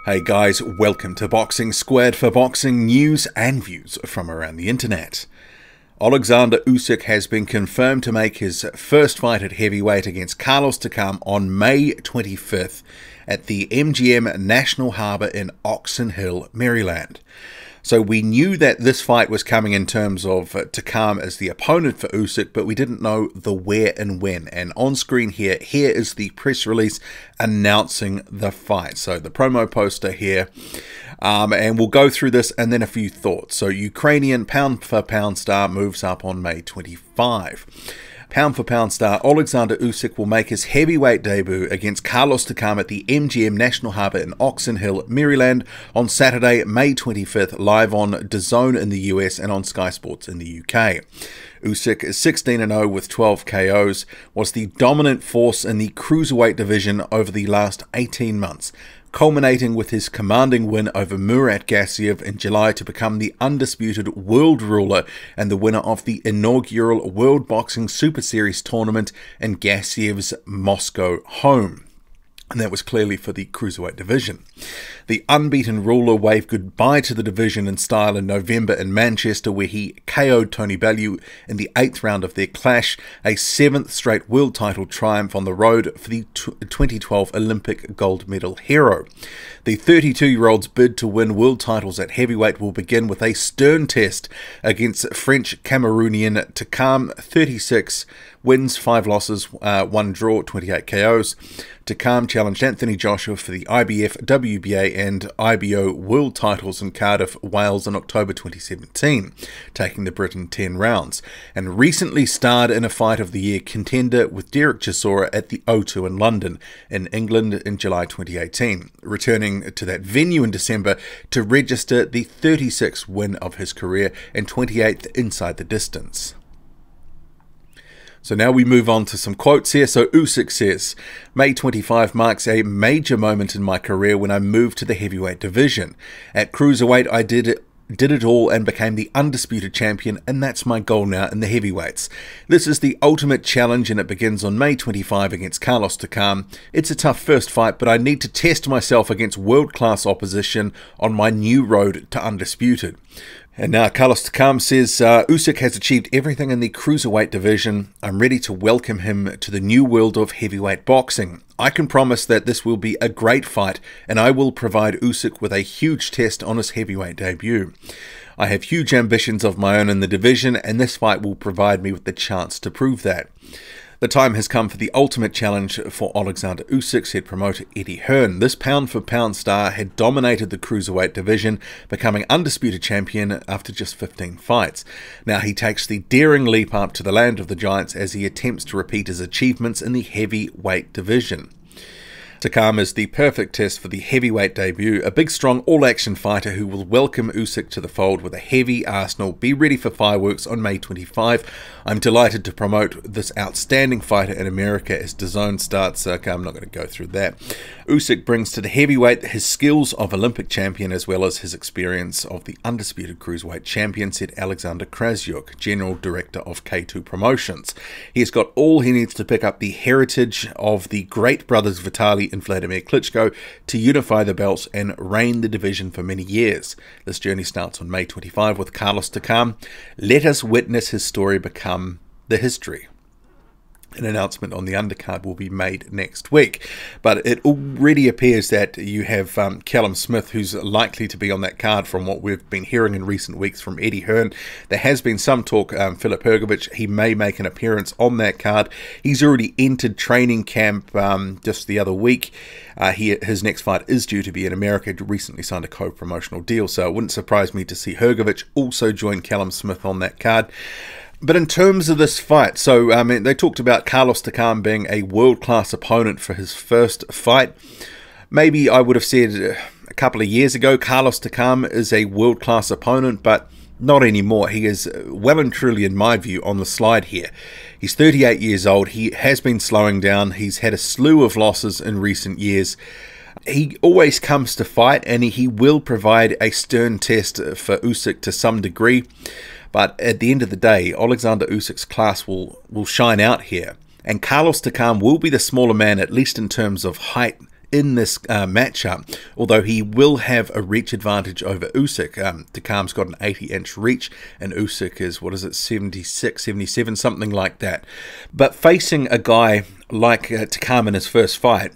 Hey guys, welcome to Boxing Squared for boxing news and views from around the internet. Oleksandr Uysk has been confirmed to make his first fight at heavyweight against Carlos Takam on May 25th at the MGM National Harbour in Oxon Hill, Maryland. So we knew that this fight was coming in terms of Takam as the opponent for Usyk, but we didn't know the where and when. And on screen here is the press release announcing the fight. So the promo poster here, and we'll go through this and then a few thoughts. So Ukrainian pound-for-pound star moves up on May 25. Pound-for-pound star Oleksandr Uysk will make his heavyweight debut against Carlos Takam at the MGM National Harbour in Oxon Hill, Maryland on Saturday, May 25th, live on DAZN in the US and on Sky Sports in the UK. Usyk is 16-0 with 12 KOs, was the dominant force in the cruiserweight division over the last 18 months, culminating with his commanding win over Murat Gassiev in July to become the undisputed world ruler and the winner of the inaugural World Boxing Super Series tournament in Gassiev's Moscow home. And that was clearly for the cruiserweight division. The unbeaten ruler waved goodbye to the division in style in November in Manchester, where he KO'd Tony Bellew in the 8th round of their clash, a 7th straight world title triumph on the road for the 2012 Olympic gold medal hero. The 32-year-old's bid to win world titles at heavyweight will begin with a stern test against French-Cameroonian Takam, 36 wins, 5 losses, 1 draw, 28 KOs. Takam challenged Anthony Joshua for the IBF, WBA and IBO world titles in Cardiff, Wales in October 2017, taking the Brit in 10 rounds, and recently starred in a Fight of the Year contender with Derek Chisora at the O2 in London, in England in July 2018, returning to that venue in December to register the 36th win of his career and 28th inside the distance. So now we move on to some quotes here. So Usyk says, May 25 marks a major moment in my career when I moved to the heavyweight division. At cruiserweight, I did it all and became the undisputed champion, and that's my goal now in the heavyweights. This is the ultimate challenge, and it begins on May 25 against Carlos Takam. It's a tough first fight, but I need to test myself against world-class opposition on my new road to undisputed. And now Carlos Takam says, Usyk has achieved everything in the cruiserweight division. I'm ready to welcome him to the new world of heavyweight boxing. I can promise that this will be a great fight, and I will provide Usyk with a huge test on his heavyweight debut. I have huge ambitions of my own in the division, and this fight will provide me with the chance to prove that. The time has come for the ultimate challenge for Oleksandr Usyk, said promoter Eddie Hearn. This pound-for-pound star had dominated the cruiserweight division, becoming undisputed champion after just 15 fights. Now he takes the daring leap up to the land of the giants as he attempts to repeat his achievements in the heavyweight division. Takam is the perfect test for the heavyweight debut, a big, strong, all-action fighter who will welcome Usyk to the fold with a heavy arsenal. Be ready for fireworks on May 25. I'm delighted to promote this outstanding fighter in America as DAZN starts. Okay, I'm not going to go through that. Usyk brings to the heavyweight his skills of Olympic champion as well as his experience of the undisputed cruiserweight champion, said Alexander Krasyuk, General Director of K2 Promotions. He has got all he needs to pick up the heritage of the great brothers Vitaly and Vladimir Klitschko to unify the belts and reign the division for many years. This journey starts on May 25 with Carlos Takam. Let us witness his story become the history. An announcement on the undercard will be made next week, but it already appears that you have Callum Smith, who's likely to be on that card from what we've been hearing in recent weeks from Eddie Hearn. There has been some talk, Filip Hrgović, he may make an appearance on that card. He's already entered training camp just the other week. His next fight is due to be in America. He recently signed a co-promotional deal, so it wouldn't surprise me to see Hrgović also join Callum Smith on that card. But in terms of this fight, so they talked about Carlos Takam being a world-class opponent for his first fight. Maybe I would have said a couple of years ago, Carlos Takam is a world-class opponent, but not anymore. He is well and truly, in my view, on the slide here. He's 38 years old. He has been slowing down. He's had a slew of losses in recent years. He always comes to fight, and he will provide a stern test for Usyk to some degree. But at the end of the day, Oleksandr Usyk's class will shine out here. And Carlos Takam will be the smaller man, at least in terms of height, in this matchup, although he will have a reach advantage over Usyk. Takam's got an 80-inch reach, and Usyk is, what is it, 76, 77, something like that. But facing a guy like Takam in his first fight,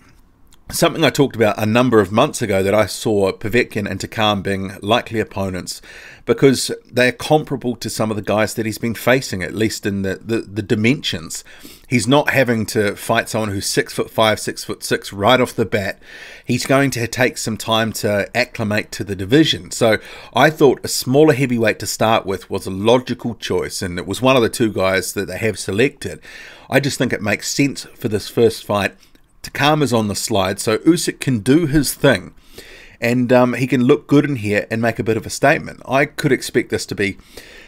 something I talked about a number of months ago, that I saw Povetkin and Takam being likely opponents because they're comparable to some of the guys that he's been facing, at least in the dimensions. He's not having to fight someone who's 6'5", 6'6" right off the bat. He's going to take some time to acclimate to the division. So I thought a smaller heavyweight to start with was a logical choice, and it was one of the two guys that they have selected. I just think it makes sense for this first fight. Takam is on the slide, so Usyk can do his thing, and he can look good in here and make a bit of a statement. I could expect this to be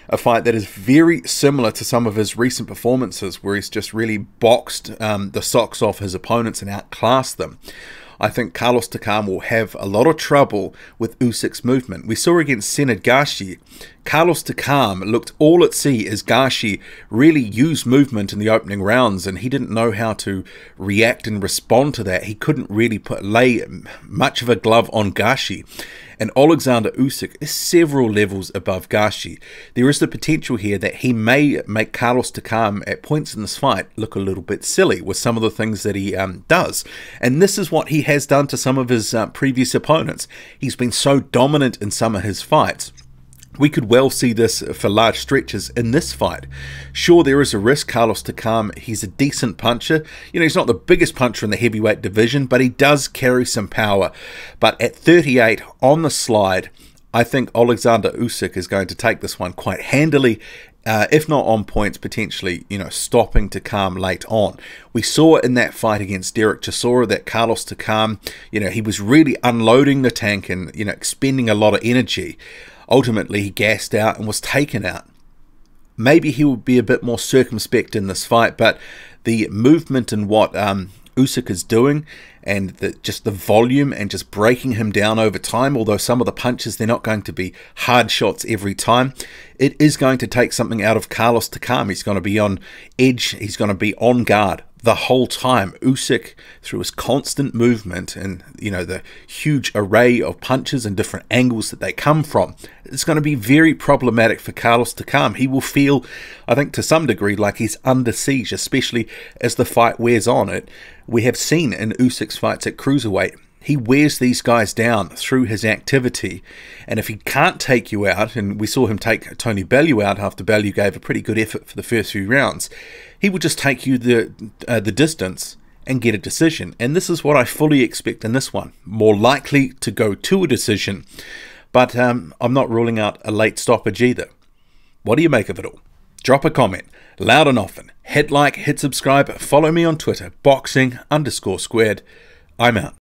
a fight that is very similar to some of his recent performances, where he's just really boxed the socks off his opponents and outclassed them. I think Carlos Takam will have a lot of trouble with Usyk's movement. We saw against Senad Gashi, Carlos Takam looked all at sea as Gashi really used movement in the opening rounds, and he didn't know how to react and respond to that. He couldn't really lay much of a glove on Gashi. And Oleksandr Uysk is several levels above Gashi. There is the potential here that he may make Carlos Takam at points in this fight look a little bit silly with some of the things that he does. And this is what he has done to some of his previous opponents. He's been so dominant in some of his fights. We could well see this for large stretches in this fight. Sure, there is a risk. Carlos Takam, he's a decent puncher. You know, he's not the biggest puncher in the heavyweight division, but he does carry some power. But at 38 on the slide, I think Oleksandr Uysk is going to take this one quite handily, if not on points, potentially, you know, stopping Takam late on. We saw in that fight against Derek Chisora that Carlos Takam, you know, he was really unloading the tank and, you know, expending a lot of energy. Ultimately, he gassed out and was taken out. Maybe he will be a bit more circumspect in this fight, but the movement and what Usyk is doing, and just the volume and just breaking him down over time, although some of the punches, they're not going to be hard shots every time, it is going to take something out of Carlos Takam. He's going to be on edge. He's going to be on guard the whole time. Usyk, through his constant movement and, you know, the huge array of punches and different angles that they come from, it's going to be very problematic for Carlos Takam. He will feel, I think, to some degree like he's under siege, especially as the fight wears on. We have seen in Usyk's fights at cruiserweight, he wears these guys down through his activity, and if he can't take you out, and we saw him take Tony Bellew out after Bellew gave a pretty good effort for the first few rounds, he will just take you the distance and get a decision. And this is what I fully expect in this one. More likely to go to a decision, but I'm not ruling out a late stoppage either. What do you make of it all? Drop a comment, loud and often. Hit like, hit subscribe, follow me on Twitter, boxing_squared. I'm out.